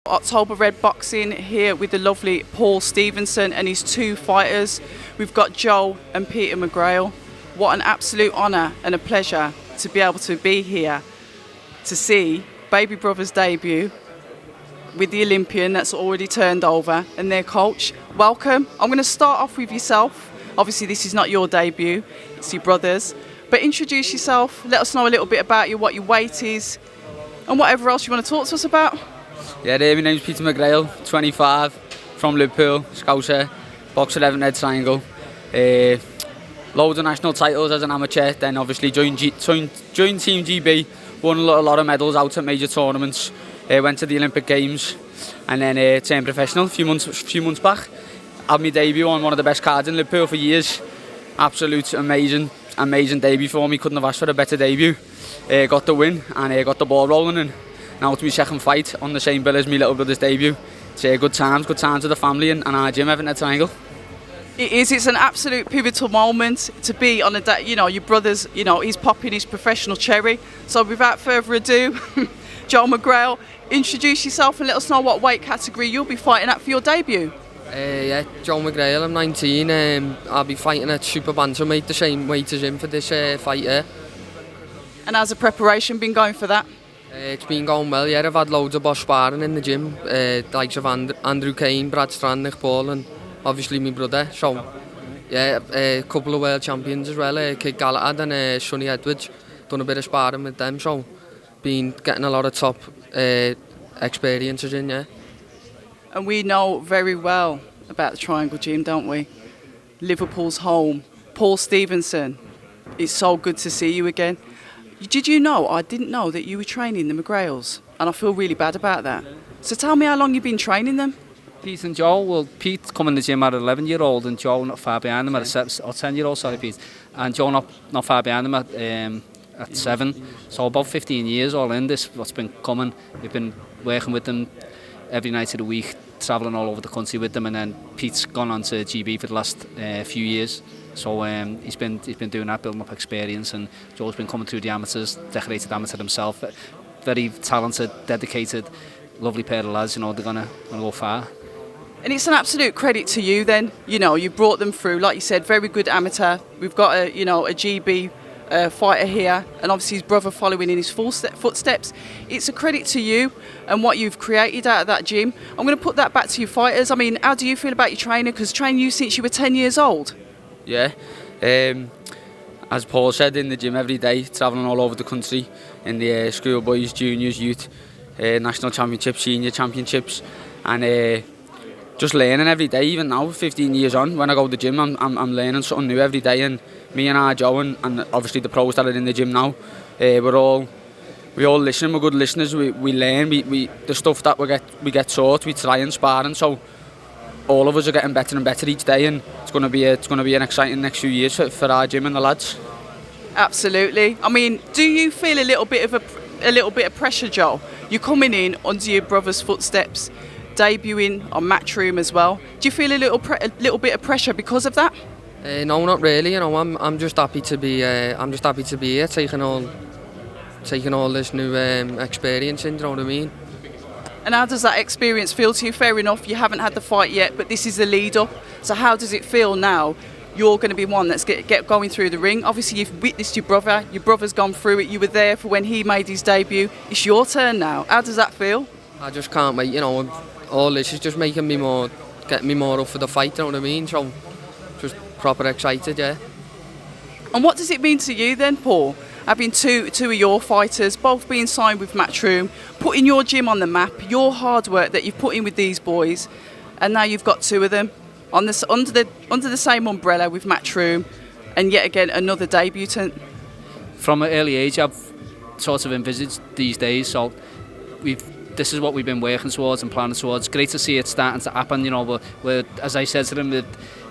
October Red Boxing here with the lovely Paul Stephenson and his two fighters. We've got Joe and Peter McGrail. What an absolute honour and a pleasure to be able to be here to see baby brother's debut with the Olympian that's already turned over and their coach. Welcome. I'm going to start off with yourself. Obviously this is not your debut, it's your brother's. But introduce yourself, let us know a little bit about you, what your weight is and whatever else you want to talk to us about. Yeah, my name's Peter McGrail, 25, from Liverpool, Scouser, boxer Everton Red Triangle. Loads of national titles as an amateur, then obviously joined Team GB, won a lot of medals out at major tournaments, went to the Olympic Games and then turned professional a few months back. Had my debut on one of the best cards in Liverpool for years. Absolute amazing debut for me, couldn't have asked for a better debut. Got the win and got the ball rolling, and now it's my second fight on the same bill as my little brother's debut. It's good times with the family and our gym, Everton Red Triangle. It is, it's an absolute pivotal moment to be on a day, your brother's, he's popping his professional cherry. So without further ado, Joe McGrail, introduce yourself and let us know what weight category you'll be fighting at for your debut. Yeah, Joe McGrail, I'm 19, I'll be fighting at super bantamweight, the same weight as him for this fight here. And how's the preparation been going for that? It's been going well, yeah. I've had loads of boss sparring in the gym, likes of Andrew Kane, Brad Strand, Paul, and obviously my brother. So, yeah, a couple of world champions as well, Kid Galahad and Sonny Edwards. Done a bit of sparring with them, so been getting a lot of top experiences in, yeah. And we know very well about the Triangle Gym, don't we? Liverpool's home. Paul Stephenson, it's so good to see you again. Did you know, I didn't know that you were training the McGrails, and I feel really bad about that. So tell me how long you've been training them. Pete and Joe, well, Pete come in the gym at an 11-year-old and Joe not far behind him at a 10-year-old, sorry Pete, and Joe not far behind him at 7, so about 15 years all in this, what's been coming. We've been working with them every night of the week, travelling all over the country with them, and then Pete's gone on to GB for the last few years. So he's been doing that, building up experience, and Joe's been coming through the amateurs, decorated amateur himself. Very talented, dedicated, lovely pair of lads. They're gonna go far. And it's an absolute credit to you. Then you brought them through, like you said, very good amateur. We've got a GB fighter here, and obviously his brother following in his footsteps. It's a credit to you and what you've created out of that gym. I'm going to put that back to you fighters. I mean, how do you feel about your trainer? Because training you since you were 10 years old. Yeah, as Paul said, in the gym every day, travelling all over the country in the schoolboys, juniors, youth, national championships, senior championships, and just learning every day. Even now, 15 years on, when I go to the gym, I'm learning something new every day. And me and our Joe and obviously the pros that are in the gym now, we all listen. We're good listeners. We learn. The stuff that we get taught, we try and sparring. So all of us are getting better and better each day, and it's going to be an exciting next few years for our gym and the lads. Absolutely. I mean, do you feel a little bit of pressure, Joe? You're coming in under your brother's footsteps, debuting on Matchroom as well. Do you feel a little bit of pressure because of that? No, not really. I'm just happy to be. I'm just happy to be here, taking all this new experience in. Do you know what I mean? And how does that experience feel to you? Fair enough, you haven't had the fight yet, but this is the lead up. So how does it feel now? You're going to be one that's get going through the ring. Obviously, you've witnessed your brother. Your brother's gone through it. You were there for when he made his debut. It's your turn now. How does that feel? I just can't wait. All this is just getting me more up for the fight. You know what I mean? So, just proper excited, yeah. And what does it mean to you then, Paul? Having two of your fighters, both being signed with Matchroom, putting your gym on the map, your hard work that you've put in with these boys, and now you've got two of them under the same umbrella with Matchroom, and yet again another debutant. From an early age, I've sort of envisaged these days. So this is what we've been working towards and planning towards. Great to see it starting to happen. We're as I said to them,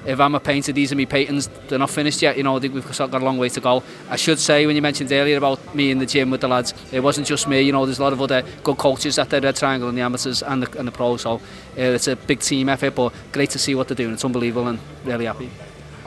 if I'm a painter, these are my paintings. They're not finished yet. We've still got a long way to go. I should say, when you mentioned earlier about me in the gym with the lads, it wasn't just me. There's a lot of other good coaches at the Red Triangle and the amateurs and the pros. So it's a big team effort, but great to see what they're doing. It's unbelievable and really happy.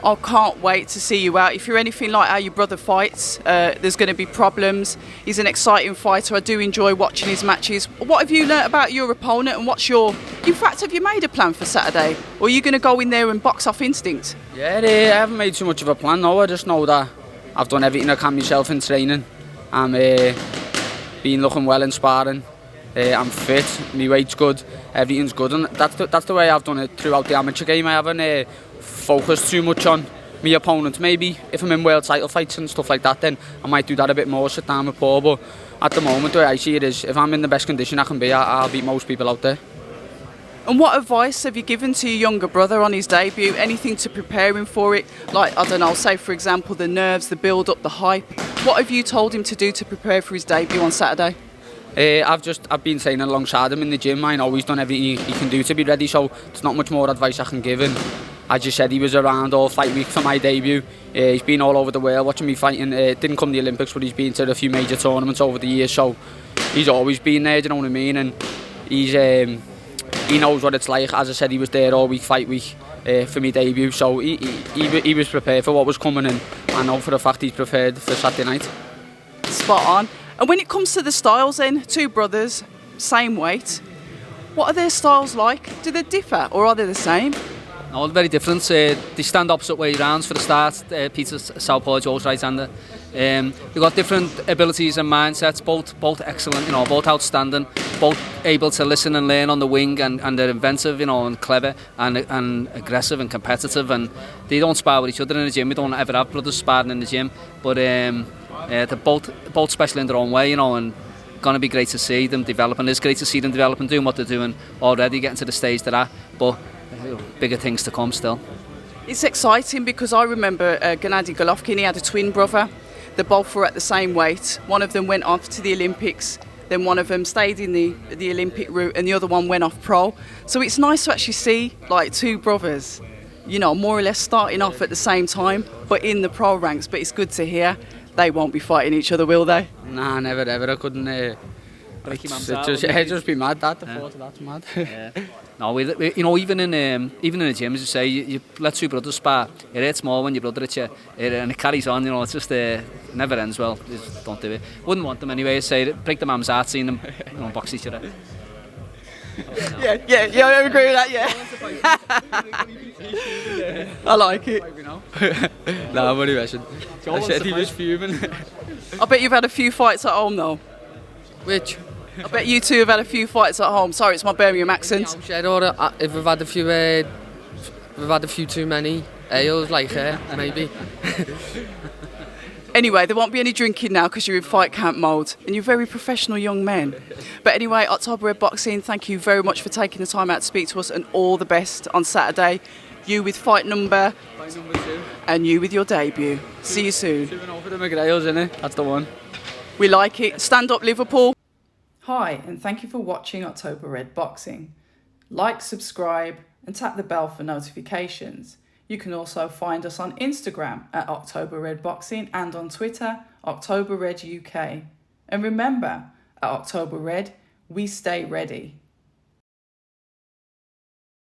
I can't wait to see you out. If you're anything like how your brother fights, there's going to be problems. He's an exciting fighter. I do enjoy watching his matches. What have you learnt about your opponent, and what's your... In fact, have you made a plan for Saturday? Or are you going to go in there and box off instinct? Yeah, I haven't made too much of a plan, no. I just know that I've done everything I can myself in training. I'm been looking well in sparring. I'm fit, my weight's good, everything's good, and that's the way I've done it throughout the amateur game. I haven't focused too much on my opponent. Maybe if I'm in world title fights and stuff like that, then I might do that a bit more, sit down with Paul, but at the moment the way I see it is, if I'm in the best condition I can be, I'll beat most people out there. And what advice have you given to your younger brother on his debut? Anything to prepare him for it? Like, I don't know, say for example the nerves, the build-up, the hype. What have you told him to do to prepare for his debut on Saturday? I've been training alongside him in the gym. I know he's done everything he can do to be ready, so there's not much more advice I can give him. As you said, he was around all fight week for my debut. He's been all over the world watching me fighting. Didn't come to the Olympics, but he's been to a few major tournaments over the years, so he's always been there, do you know what I mean? And he knows what it's like. As I said, he was there all week, fight week, for my debut, so he was prepared for what was coming, and I know for a fact he's prepared for Saturday night. Spot on. And when it comes to the styles then, two brothers, same weight, what are their styles like? Do they differ or are they the same? No, very different. They stand opposite way rounds for the start. Peter's southpaw, Joe's right-hander. They've got different abilities and mindsets, both excellent, you know, both outstanding, both able to listen and learn on the wing, and they're inventive, you know, and clever and aggressive and competitive, and they don't spar with each other in the gym. We don't ever have brothers sparring in the gym, but they're both special in their own way, you know, and going to be great to see them develop, and it's great to see them develop and doing what they're doing already, getting to the stage they're at, but bigger things to come still. It's exciting because I remember Gennady Golovkin, he had a twin brother. They both were at the same weight. One of them went off to the Olympics, then one of them stayed in the Olympic route, and the other one went off pro. So it's nice to actually see like two brothers, you know, more or less starting off at the same time, but in the pro ranks. But it's good to hear. They won't be fighting each other, will they? Nah, never ever. I couldn't. Just be mad. The thought of that's mad. Yeah. No, we, you know, even in the gym, as you say, you let two brothers spar. It hurts more when your brother hits you, and it carries on. You know, it's just it never ends well. Just don't do it. Wouldn't want them anyway. Say break the mum's heart, seeing them, you know, box each other. Yeah, I agree with that. Yeah. I like it. Nah, I'm only messing. I said he was fuming. I bet you've had a few fights at home though. Which? I bet you two have had a few fights at home. Sorry, it's my Birmingham accent. If we've had a few too many ales, like maybe. Anyway, there won't be any drinking now because you're in fight camp mode and you're very professional young men. But anyway, October Red Boxing, thank you very much for taking the time out to speak to us, and all the best on Saturday. You with fight number 2. And you with your debut. See you soon. 2-0 for the McGrails, innit? That's the one. We like it. Stand up, Liverpool. Hi, and thank you for watching October Red Boxing. Like, subscribe, and tap the bell for notifications. You can also find us on Instagram at October Red Boxing and on Twitter, October Red UK. And remember, at October Red, we stay ready.